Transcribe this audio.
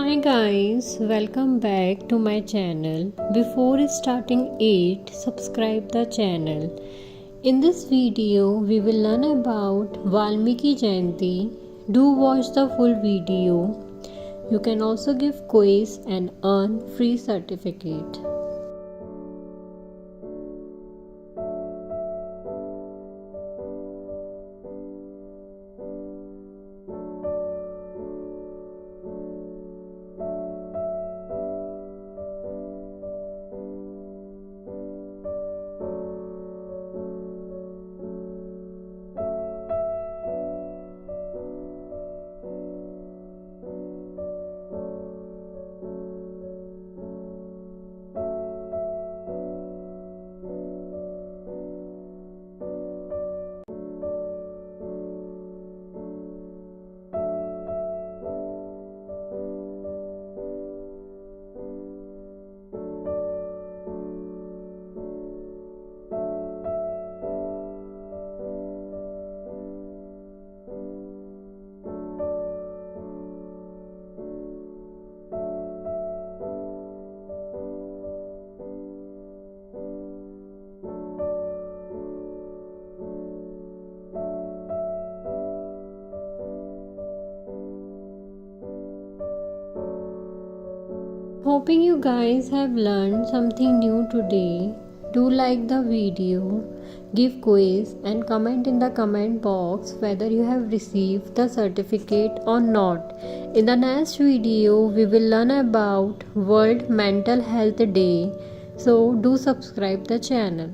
Hi guys, welcome back to my channel. Before starting it, subscribe the channel. In this video, we will learn about Valmiki Jayanti. Do watch the full video. You can also give quiz and earn free certificate. Hoping you guys have learned something new today. Do like the video, give quiz and comment in the comment box whether you have received the certificate or not. In the next video, we will learn about World Mental Health Day. So do subscribe the channel.